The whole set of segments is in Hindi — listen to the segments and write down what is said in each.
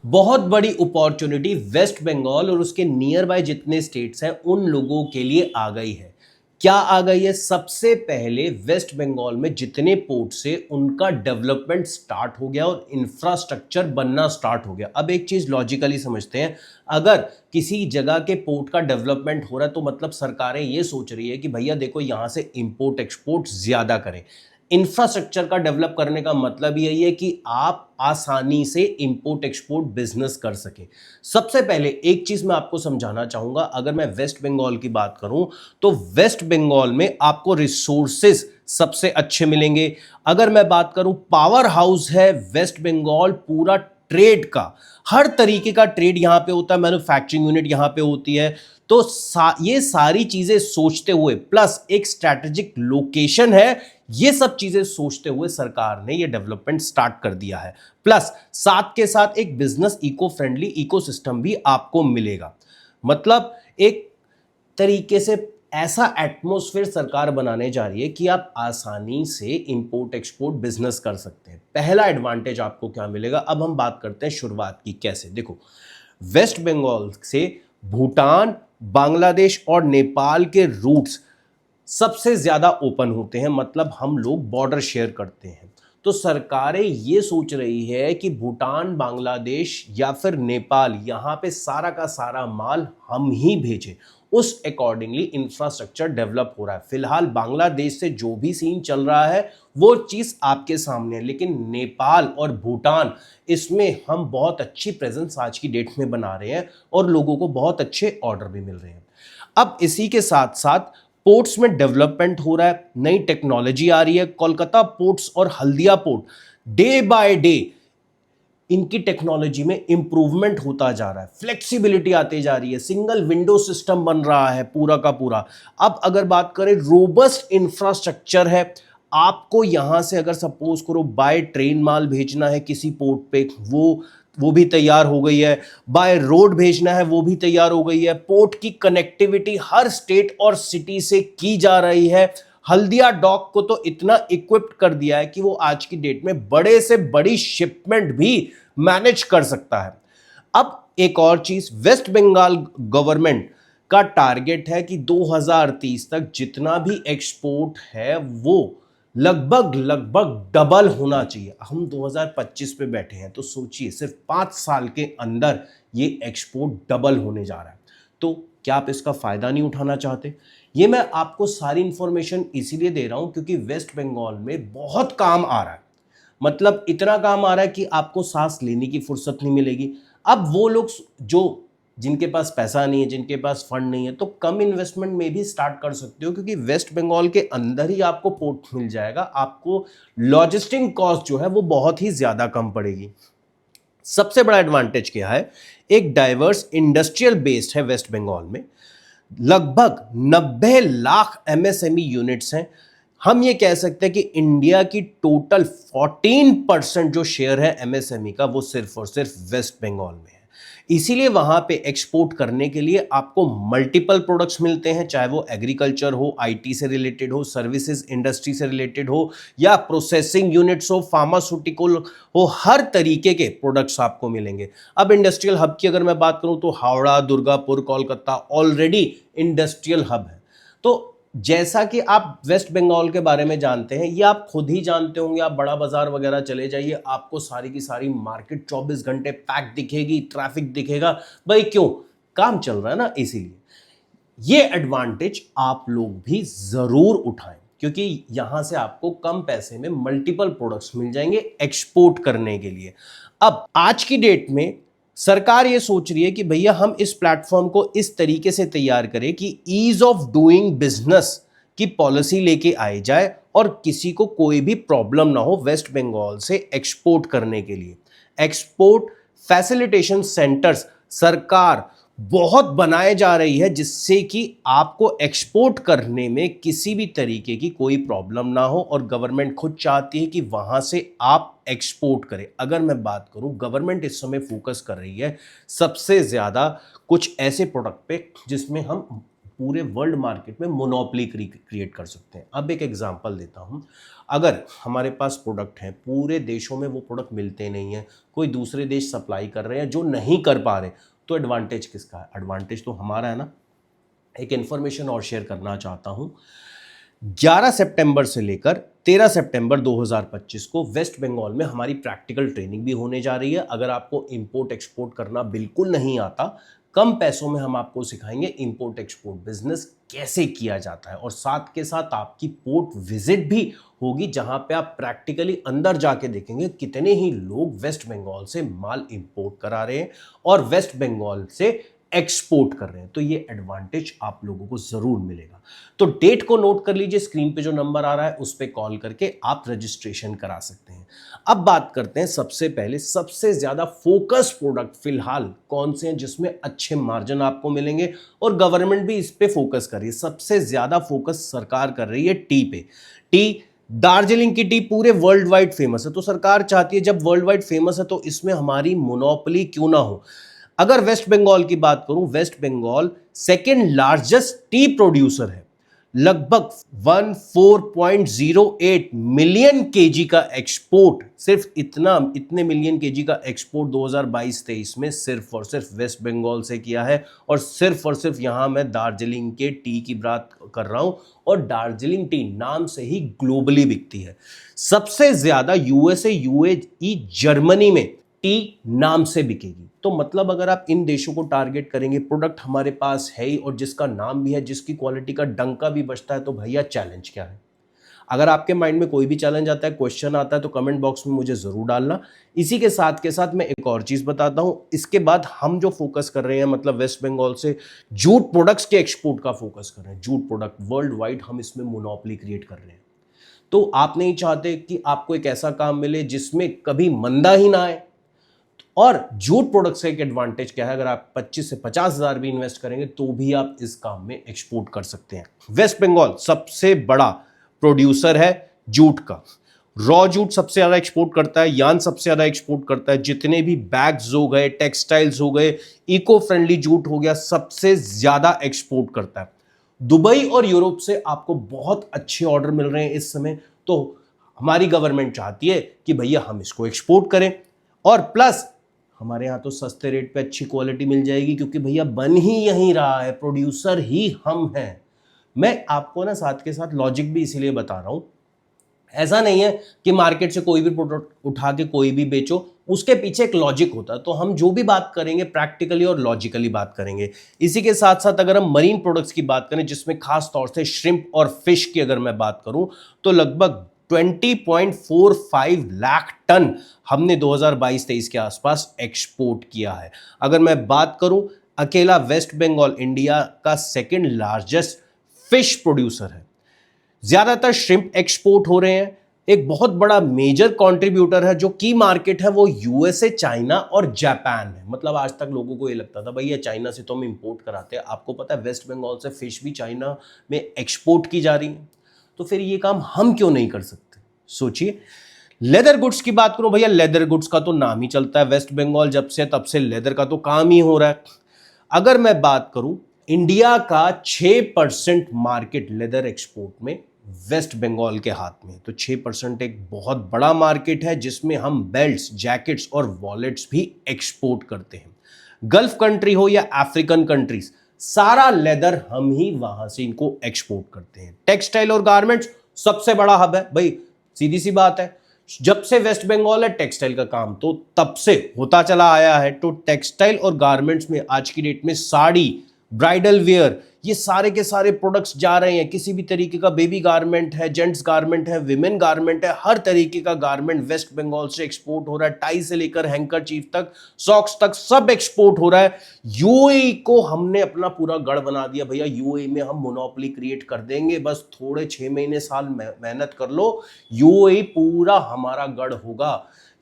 बहुत बड़ी अपॉर्चुनिटी वेस्ट बंगाल और उसके नियर बाय जितने स्टेट्स हैं उन लोगों के लिए आ गई है। क्या आ गई है? सबसे पहले वेस्ट बंगाल में जितने पोर्ट से उनका डेवलपमेंट स्टार्ट हो गया और इंफ्रास्ट्रक्चर बनना स्टार्ट हो गया। अब एक चीज लॉजिकली समझते हैं, अगर किसी जगह के पोर्ट का डेवलपमेंट हो रहा है तो मतलब सरकारें ये सोच रही है कि भैया देखो यहां से इंपोर्ट एक्सपोर्ट ज्यादा करें। इंफ्रास्ट्रक्चर का डेवलप करने का मतलब यही है कि आप आसानी से इंपोर्ट एक्सपोर्ट बिजनेस कर सके। सबसे पहले एक चीज मैं आपको समझाना चाहूंगा, अगर मैं वेस्ट बंगाल की बात करूं तो वेस्ट बंगाल में आपको रिसोर्सेज सबसे अच्छे मिलेंगे। अगर मैं बात करूं, पावर हाउस है वेस्ट बंगाल पूरा ट्रेड का, हर तरीके का ट्रेड यहां पे होता है, मैन्युफैक्चरिंग यूनिट यहां पे होती है। तो ये सारी चीजें सोचते हुए, प्लस एक स्ट्रैटेजिक लोकेशन है, ये सब चीजें सोचते हुए सरकार ने ये डेवलपमेंट स्टार्ट कर दिया है। प्लस साथ के साथ एक बिजनेस इको फ्रेंडली इकोसिस्टम भी आपको मिलेगा। मतलब एक तरीके से ऐसा एटमॉस्फेयर सरकार बनाने जा रही है कि आप आसानी से इंपोर्ट एक्सपोर्ट बिजनेस कर सकते हैं। पहला एडवांटेज आपको क्या मिलेगा? अब हम बात करते हैं शुरुआत की। कैसे? देखो, वेस्ट बंगाल से भूटान, बांग्लादेश और नेपाल के रूट्स सबसे ज्यादा ओपन होते हैं, मतलब हम लोग बॉर्डर शेयर करते हैं। तो सरकारें ये सोच रही है कि भूटान, बांग्लादेश या फिर नेपाल, यहां पे सारा का सारा माल हम ही भेजें। उस अकॉर्डिंगली इंफ्रास्ट्रक्चर डेवलप हो रहा है। फिलहाल बांग्लादेश से जो भी सीन चल रहा है वो चीज आपके सामने है, लेकिन नेपाल और भूटान, इसमें हम बहुत अच्छी प्रेजेंस आज की डेट में बना रहे हैं और लोगों को बहुत अच्छे ऑर्डर भी मिल रहे हैं। अब इसी के साथ साथ पोर्ट्स में डेवलपमेंट हो रहा है, नई टेक्नोलॉजी आ रही है। कोलकाता पोर्ट्स और Haldia port day by day इनकी टेक्नोलॉजी में इंप्रूवमेंट होता जा रहा है, फ्लेक्सिबिलिटी आती जा रही है, सिंगल विंडो सिस्टम बन रहा है पूरा का पूरा। अब अगर बात करें, रोबस्ट इंफ्रास्ट्रक्चर है। आपको यहां से अगर सपोज करो बाय ट्रेन माल भेजना है किसी पोर्ट पे, वो भी तैयार हो गई है। बाय रोड भेजना है वो भी तैयार हो गई है। पोर्ट की कनेक्टिविटी हर स्टेट और सिटी से की जा रही है। हल्दिया डॉक को तो इतना इक्विप्ड कर दिया है कि वो आज की डेट में बड़े से बड़ी शिपमेंट भी मैनेज कर सकता है। अब एक और चीज, वेस्ट बंगाल गवर्नमेंट का टारगेट है कि 2030 तक जितना भी एक्सपोर्ट है वो लगभग लगभग डबल होना चाहिए। हम 2025 पे बैठे हैं, तो सोचिए सिर्फ 5 साल के अंदर ये एक्सपोर्ट डबल होने जा रहा है। तो क्या आप इसका फायदा नहीं उठाना चाहते? ये मैं आपको सारी इंफॉर्मेशन इसीलिए दे रहा हूं क्योंकि वेस्ट बंगाल में बहुत काम आ रहा है। मतलब इतना काम आ रहा है कि आपको सांस लेने की फुर्सत नहीं मिलेगी। अब वो लोग जो जिनके पास पैसा नहीं है, जिनके पास फंड नहीं है, तो कम इन्वेस्टमेंट में भी स्टार्ट कर सकते हो क्योंकि वेस्ट बंगाल के अंदर ही आपको पोर्ट मिल जाएगा। आपको लॉजिस्टिक कॉस्ट जो है वो बहुत ही ज्यादा कम पड़ेगी। सबसे बड़ा एडवांटेज क्या है? एक डाइवर्स इंडस्ट्रियल बेस्ड है वेस्ट बंगाल में। लगभग 90 लाख एमएसएमई यूनिट्स हैं। हम ये कह सकते हैं कि इंडिया की टोटल 14% जो शेयर है एमएसएमई का, वो सिर्फ और सिर्फ वेस्ट बंगाल में है। इसीलिए वहां पे एक्सपोर्ट करने के लिए आपको मल्टीपल प्रोडक्ट्स मिलते हैं, चाहे वो एग्रीकल्चर हो, आईटी से रिलेटेड हो, सर्विसेज इंडस्ट्री से रिलेटेड हो, या प्रोसेसिंग यूनिट्स हो, फार्मास्यूटिकल हो, हर तरीके के प्रोडक्ट्स आपको मिलेंगे। अब इंडस्ट्रियल हब की अगर मैं बात करूं तो Howrah, Durgapur, Kolkata already industrial hub है। तो जैसा कि आप वेस्ट बंगाल के बारे में जानते हैं, ये आप खुद ही जानते होंगे, आप बड़ा बाजार वगैरह चले जाइए, आपको सारी की सारी मार्केट 24 घंटे पैक दिखेगी, ट्रैफिक दिखेगा। भाई क्यों? काम चल रहा है ना, इसीलिए। ये एडवांटेज आप लोग भी जरूर उठाएं क्योंकि यहां से आपको कम पैसे में मल्टीपल प्रोडक्ट्स मिल जाएंगे एक्सपोर्ट करने के लिए। अब आज की डेट में सरकार ये सोच रही है कि भैया हम इस प्लेटफॉर्म को इस तरीके से तैयार करें कि ईज ऑफ डूइंग बिजनेस की पॉलिसी लेके आई जाए और किसी को कोई भी प्रॉब्लम ना हो वेस्ट बंगाल से एक्सपोर्ट करने के लिए। एक्सपोर्ट फैसिलिटेशन सेंटर्स सरकार बहुत बनाए जा रही है जिससे कि आपको एक्सपोर्ट करने में किसी भी तरीके की कोई प्रॉब्लम ना हो, और गवर्नमेंट खुद चाहती है कि वहां से आप एक्सपोर्ट करें। अगर मैं बात करूं, गवर्नमेंट इस समय फोकस कर रही है सबसे ज्यादा कुछ ऐसे प्रोडक्ट पे जिसमें हम पूरे वर्ल्ड मार्केट में मोनोपोली क्रिएट कर सकते हैं। अब एक एग्जांपल देता हूं, अगर हमारे पास प्रोडक्ट है, पूरे देशों में वो प्रोडक्ट मिलते नहीं है, कोई दूसरे देश सप्लाई कर रहे हैं जो नहीं कर पा रहे, तो एडवांटेज किसका है? एडवांटेज तो हमारा है ना। एक इन्फॉर्मेशन और शेयर करना चाहता हूं, 11 सितंबर से लेकर 13 सितंबर 2025 को वेस्ट बंगाल में हमारी प्रैक्टिकल ट्रेनिंग भी होने जा रही है। अगर आपको इंपोर्ट एक्सपोर्ट करना बिल्कुल नहीं आता, कम पैसों में हम आपको सिखाएंगे इंपोर्ट एक्सपोर्ट बिजनेस कैसे किया जाता है, और साथ के साथ आपकी पोर्ट विजिट भी होगी, जहां पे आप प्रैक्टिकली अंदर जाके देखेंगे कितने ही लोग वेस्ट बंगाल से माल इंपोर्ट करा रहे हैं और वेस्ट बंगाल से एक्सपोर्ट कर रहे हैं। तो ये एडवांटेज आप लोगों को जरूर मिलेगा। तो डेट को नोट कर लीजिए, स्क्रीन पे जो नंबर आ रहा है उस पे कॉल करके आप रजिस्ट्रेशन करा सकते हैं। अब बात करते हैं सबसे पहले सबसे ज्यादा फोकस प्रोडक्ट फिलहाल कौन से हैं जिसमें अच्छे मार्जिन आपको मिलेंगे, और गवर्नमेंट भी इस पे फोकस कर रही है। सबसे ज्यादा फोकस सरकार कर रही है टी पे। टी, दार्जिलिंग की टी पूरे वर्ल्ड वाइड फेमस है, तो सरकार चाहती है जब वर्ल्ड वाइड फेमस है तो इसमें हमारी मोनोपोली क्यों ना हो। अगर वेस्ट बंगाल की बात करूं, West Bengal second largest tea producer है, लगभग 14.08 मिलियन केजी का एक्सपोर्ट, सिर्फ इतने मिलियन केजी का एक्सपोर्ट 2022-23 में सिर्फ और सिर्फ वेस्ट बंगाल से किया है। और सिर्फ यहां मैं दार्जिलिंग के टी की बात कर रहा हूं, और दार्जिलिंग टी नाम से ही ग्लोबली बिकती है। सबसे ज्यादा यूएसए, यूएई, जर्मनी में टी नाम से बिकेगी। तो मतलब अगर आप इन देशों को टारगेट करेंगे, प्रोडक्ट हमारे पास है ही और जिसका नाम भी है, जिसकी क्वालिटी का डंका भी बजता है, तो भैया चैलेंज क्या है? अगर आपके माइंड में कोई भी चैलेंज आता है, क्वेश्चन आता है, तो कमेंट बॉक्स में मुझे जरूर डालना। इसी के साथ मैं एक और चीज बताता हूं। इसके बाद हम जो फोकस कर रहे हैं, मतलब वेस्ट बंगाल से जूट प्रोडक्ट्स के एक्सपोर्ट का फोकस कर रहे हैं। जूट प्रोडक्ट वर्ल्ड वाइड हम इसमें मोनोपोली क्रिएट कर रहे हैं। तो आप नहीं चाहते कि आपको एक ऐसा काम मिले जिसमें कभी मंदा ही ना आए। और जूट प्रोडक्ट्स का एक एडवांटेज क्या है, अगर आप 25 से 50 हजार भी इन्वेस्ट करेंगे तो भी आप इस काम में एक्सपोर्ट कर सकते हैं। वेस्ट बंगाल सबसे बड़ा प्रोड्यूसर है जूट का। रॉ जूट सबसे ज्यादा एक्सपोर्ट करता है, यार्न सबसे ज्यादा एक्सपोर्ट करता है। जितने भी बैग्स हो गए, टेक्सटाइल्स हो गए, इको फ्रेंडली जूट हो गया, सबसे ज्यादा एक्सपोर्ट करता है। दुबई और यूरोप से आपको बहुत अच्छे ऑर्डर मिल रहे हैं इस समय। तो हमारी गवर्नमेंट चाहती है कि भैया हम इसको एक्सपोर्ट करें, और प्लस हमारे यहाँ तो सस्ते रेट पे अच्छी क्वालिटी मिल जाएगी, क्योंकि भैया बन ही यहीं रहा है, प्रोड्यूसर ही हम हैं। मैं आपको ना साथ के साथ लॉजिक भी इसीलिए बता रहा हूं। ऐसा नहीं है कि मार्केट से कोई भी प्रोडक्ट उठा के कोई भी बेचो, उसके पीछे एक लॉजिक होता है। तो हम जो भी बात करेंगे प्रैक्टिकली और लॉजिकली बात करेंगे। इसी के साथ साथ अगर हम मरीन प्रोडक्ट्स की बात करें, जिसमें खास तौर से श्रिम्प और फिश की अगर मैं बात करूं, तो लगभग 20.45 लाख टन हमने 2022-23 के आसपास एक्सपोर्ट किया है। अगर मैं बात करूं, अकेला वेस्ट बंगाल इंडिया का सेकंड लार्जेस्ट फिश प्रोड्यूसर है। ज्यादातर श्रिम्प एक्सपोर्ट हो रहे हैं। एक बहुत बड़ा मेजर कंट्रीब्यूटर है जो की मार्केट है, वो यूएसए, चाइना और जापान है। मतलब आज तक लोगों को ये लगता था भैया चाइना से तो हम इंपोर्ट कराते हैं। आपको पता है वेस्ट बंगाल से फिश भी चाइना में एक्सपोर्ट की जा रही है। तो फिर ये काम हम क्यों नहीं कर सकते? सोचिए। लेदर गुड्स की बात करूं, भैया लेदर गुड्स का तो नाम ही चलता है। वेस्ट बंगाल जब से तब से लेदर का तो काम ही हो रहा है। अगर मैं बात करूं, इंडिया का 6% मार्केट लेदर एक्सपोर्ट में वेस्ट बंगाल के हाथ में। तो 6% एक बहुत बड़ा मार्केट है, जिसमें हम बेल्ट्स, जैकेट्स और वॉलेट्स भी एक्सपोर्ट करते हैं। गल्फ कंट्री हो या अफ्रीकन कंट्रीज, सारा लेदर हम ही वहां से इनको एक्सपोर्ट करते हैं। टेक्सटाइल और गारमेंट्स सबसे बड़ा हब है भाई, सीधी सी बात है। जब से वेस्ट बंगाल है, टेक्सटाइल का काम तो तब से होता चला आया है। तो टेक्सटाइल और गारमेंट्स में आज की डेट में साड़ी, ब्राइडल वेयर, ये सारे के सारे प्रोडक्ट्स जा रहे हैं। किसी भी तरीके का बेबी गारमेंट है, जेंट्स गारमेंट है, विमेन गारमेंट है, हर तरीके का गारमेंट वेस्ट बंगाल से एक्सपोर्ट हो रहा है। टाई से लेकर हैंकरचीफ तक, सॉक्स तक, सब एक्सपोर्ट हो रहा है। यूएई को हमने अपना पूरा गढ़ बना दिया। भैया यूएई में हम मोनोपोली क्रिएट कर देंगे, बस थोड़े 6 महीने साल मेहनत कर लो, यूएई पूरा हमारा गढ़ होगा।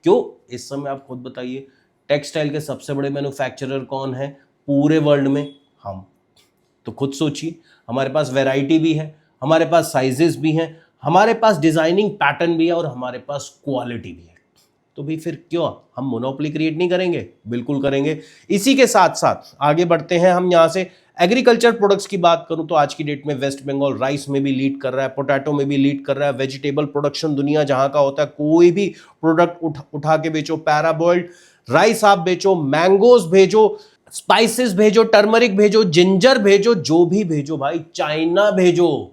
क्यों? इस समय आप खुद बताइए, टेक्सटाइल के सबसे बड़े मैन्युफैक्चरर कौन है पूरे वर्ल्ड में? हम। तो खुद सोचिए, हमारे पास वैरायटी भी है, हमारे पास साइजेस भी हैं, हमारे पास डिजाइनिंग पैटर्न भी है, और हमारे पास क्वालिटी भी है। तो भी फिर क्यों हम मोनोपोली क्रिएट नहीं करेंगे? बिल्कुल करेंगे। इसी के साथ साथ आगे बढ़ते हैं हम यहां से। एग्रीकल्चर प्रोडक्ट्स की बात करूं तो आज की डेट में वेस्ट बंगाल राइस में भी लीड कर रहा है, पोटैटो में भी लीड कर रहा है। वेजिटेबल प्रोडक्शन दुनिया जहां का होता है, कोई भी प्रोडक्ट उठा के बेचो, पैराबॉइल्ड राइस आप बेचो, मैंगोज भेजो, स्पाइसेस भेजो, टर्मरिक भेजो, जिंजर भेजो, जो भी भेजो भाई, चाइना भेजो।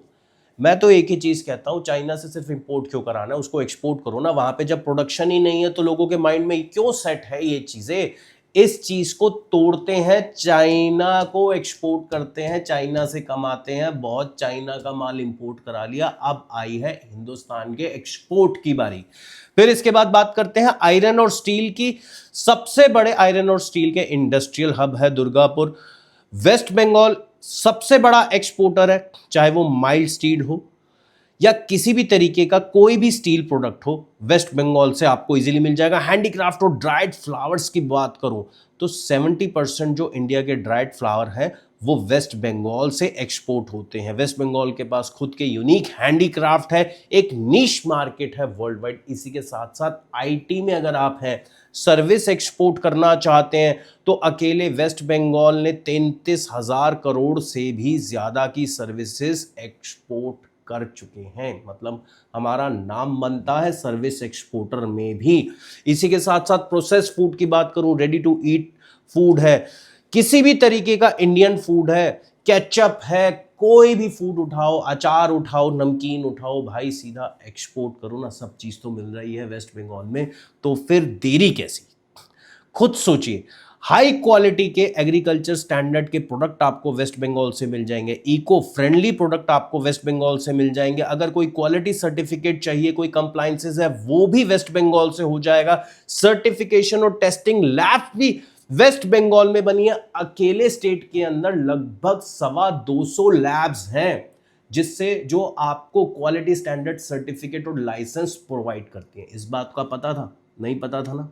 मैं तो एक ही चीज कहता हूं, चाइना से सिर्फ इंपोर्ट क्यों कराना है, उसको एक्सपोर्ट करो ना। वहां पे जब प्रोडक्शन ही नहीं है तो लोगों के माइंड में क्यों सेट है ये चीजें? इस चीज को तोड़ते हैं, चाइना को एक्सपोर्ट करते हैं, चाइना से कमाते हैं बहुत, चाइना का माल इंपोर्ट करा लिया, अब आई है हिंदुस्तान के एक्सपोर्ट की बारी। फिर इसके बाद बात करते हैं आयरन और स्टील की। सबसे बड़े आयरन और स्टील के इंडस्ट्रियल हब है दुर्गापुर। वेस्ट बंगाल सबसे बड़ा एक्सपोर्टर है, चाहे वो माइल्ड स्टील हो या किसी भी तरीके का कोई भी स्टील प्रोडक्ट हो, वेस्ट बंगाल से आपको इजीली मिल जाएगा। हैंडीक्राफ्ट और ड्राइड फ्लावर्स की बात करूं तो 70% जो इंडिया के ड्राइड फ्लावर हैं वो वेस्ट बंगाल से एक्सपोर्ट होते हैं। वेस्ट बंगाल के पास खुद के यूनिक हैंडीक्राफ्ट है, एक नीश मार्केट है वर्ल्ड वाइड। इसी के साथ साथ आईटी में अगर आप हैं, सर्विस एक्सपोर्ट करना चाहते हैं, तो अकेले वेस्ट बंगाल ने 33,000 करोड़ से भी ज्यादा की सर्विसेज एक्सपोर्ट कर चुके हैं। मतलब हमारा नाम बनता है सर्विस एक्सपोर्टर में भी। इसी के साथ साथ प्रोसेस फूड की बात करूं, रेडी टू ईट फूड है, किसी भी तरीके का इंडियन फूड है, केचप है, कोई भी फूड उठाओ, अचार उठाओ, नमकीन उठाओ, भाई सीधा एक्सपोर्ट करो ना। सब चीज तो मिल रही है वेस्ट बंगाल में, तो फिर देरी कैसी? खुद सोचिए। हाई क्वालिटी के एग्रीकल्चर स्टैंडर्ड के प्रोडक्ट आपको वेस्ट बंगाल से मिल जाएंगे, इको फ्रेंडली प्रोडक्ट आपको वेस्ट बंगाल से मिल जाएंगे। अगर कोई क्वालिटी सर्टिफिकेट चाहिए, कोई कंप्लायंसेस है, वो भी वेस्ट बंगाल से हो जाएगा। सर्टिफिकेशन और टेस्टिंग लैब भी वेस्ट बंगाल में बनी है। अकेले स्टेट के अंदर लगभग 225 लैब्स हैं जिससे जो आपको क्वालिटी स्टैंडर्ड सर्टिफिकेट और लाइसेंस प्रोवाइड करती हैं। इस बात का पता था? नहीं पता था ना?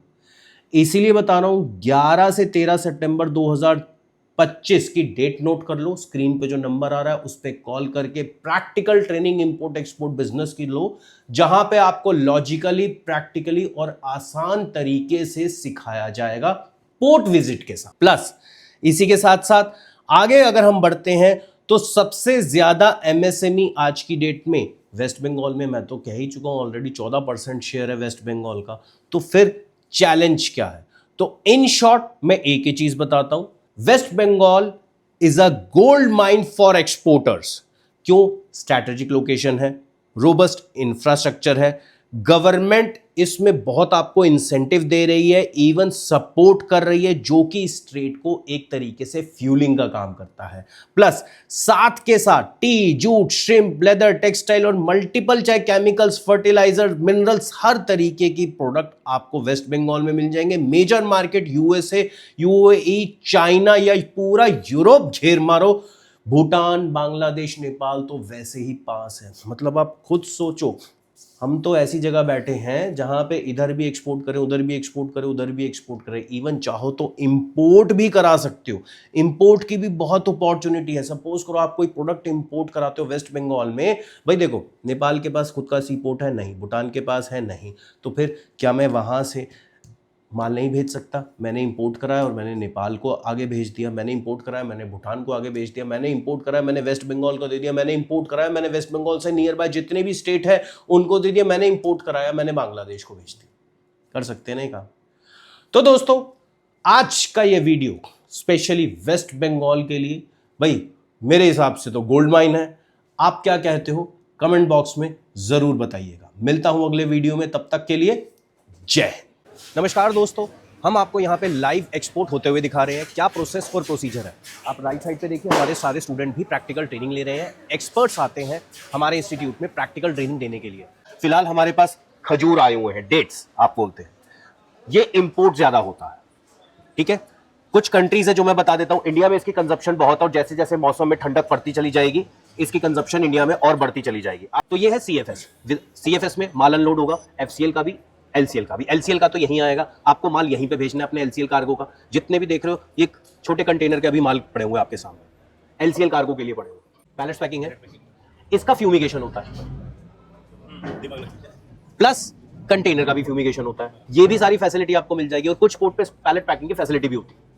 इसीलिए बता रहा हूं, 11 से 13 सितंबर 2025 की डेट नोट कर लो। स्क्रीन पे जो नंबर आ रहा है उस पर कॉल करके practical training import export business की लो, जहां पे आपको लॉजिकली, प्रैक्टिकली और आसान तरीके से सिखाया जाएगा पोर्ट विजिट के साथ। प्लस इसी के साथ साथ आगे अगर हम बढ़ते हैं तो सबसे ज्यादा एमएसएमई आज की डेट में वेस्ट बंगाल में, मैं तो कह ही चुका हूं ऑलरेडी, 14% शेयर है वेस्ट बंगाल का। तो फिर चैलेंज क्या है? तो इन शॉर्ट मैं एक ही चीज बताता हूं, West Bengal is a gold mine for exporters. क्यों? स्ट्रैटेजिक लोकेशन है, रोबस्ट इंफ्रास्ट्रक्चर है, गवर्नमेंट इसमें बहुत आपको इंसेंटिव दे रही है, इवन सपोर्ट कर रही है, जो कि स्टेट को एक तरीके से फ्यूलिंग का काम करता है। प्लस साथ के साथ tea, jute, shrimp, leather, textile और मल्टीपल, चाहे केमिकल्स, फर्टिलाइजर, मिनरल्स, हर तरीके की प्रोडक्ट आपको वेस्ट बंगाल में मिल जाएंगे। Major market USA, UAE, China या पूरा यूरोप घेर मारो, भूटान, बांग्लादेश, नेपाल तो वैसे ही पास है। मतलब आप खुद सोचो, हम तो ऐसी जगह बैठे हैं जहां पे इधर भी एक्सपोर्ट करें, उधर भी एक्सपोर्ट करें, उधर भी एक्सपोर्ट करें, इवन चाहो तो इंपोर्ट भी करा सकते हो। इंपोर्ट की भी बहुत अपॉर्चुनिटी है। सपोज करो आप कोई प्रोडक्ट इंपोर्ट कराते हो वेस्ट बंगाल में, भाई देखो नेपाल के पास खुद का सी पोर्ट है नहीं, भूटान के पास है नहीं, तो फिर क्या मैं वहां से माल नहीं भेज सकता? मैंने इंपोर्ट कराया और मैंने नेपाल को आगे भेज दिया, मैंने इंपोर्ट कराया, मैंने भूटान को आगे भेज दिया, मैंने इंपोर्ट कराया, मैंने वेस्ट बंगाल को दे दिया, मैंने इंपोर्ट कराया, मैंने वेस्ट बंगाल से नियर बाय जितने भी स्टेट है उनको दे दिया, मैंने इंपोर्ट कराया, मैंने बांग्लादेश को भेज दिया। कर सकते नहीं काम? तो दोस्तों आज का ये वीडियो स्पेशली वेस्ट बंगाल के लिए, भाई मेरे हिसाब से तो गोल्ड माइन है। आप क्या कहते हो कमेंट बॉक्स में जरूर बताइएगा। मिलता हूं अगले वीडियो में, तब तक के लिए जय हिंद। नमस्कार दोस्तों, हम आपको यहाँ पे लाइव एक्सपोर्ट होते हुए दिखा रहे हैं। क्या प्रोसेस और प्रोसीजर है, आप राइट साइड पे देखिए। हमारे सारे स्टूडेंट भी प्रैक्टिकल ट्रेनिंग ले रहे हैं। एक्सपर्ट्स आते हैं हमारे इंस्टीट्यूट में प्रैक्टिकल ट्रेनिंग देने के लिए। फिलहाल हमारे पास खजूर आए हुए हैं, डेट्स आप बोलते हैं, ये इंपोर्ट ज्यादा होता है, ठीक है। कुछ कंट्रीज है जो मैं बता देता हूँ, इंडिया में इसकी कंजप्शन बहुत है और जैसे जैसे मौसम में ठंडक पड़ती चली जाएगी इसकी कंजप्शन इंडिया में और बढ़ती चली जाएगी। तो ये है सीएफएस। सीएफएस में माल अनलोड होगा, एफसीएल का भी, एलसीएल का भी। एलसीएल का तो यहीं आएगा, आपको माल यहीं पे भेजना है अपने एलसीएल कार्गो का। जितने भी देख रहे हो ये छोटे कंटेनर के अभी माल पड़े हुए आपके सामने, एलसीएल कार्गो के लिए पड़े हुए। पैलेट पैकिंग है, इसका फ्यूमिगेशन होता है। प्लस कंटेनर का भी फ्यूमिगेशन होता है, ये भी सारी फैसिलिटी आपको मिल जाएगी और कुछ पोर्ट पे पैलेट पैकिंग की फैसिलिटी भी होती है।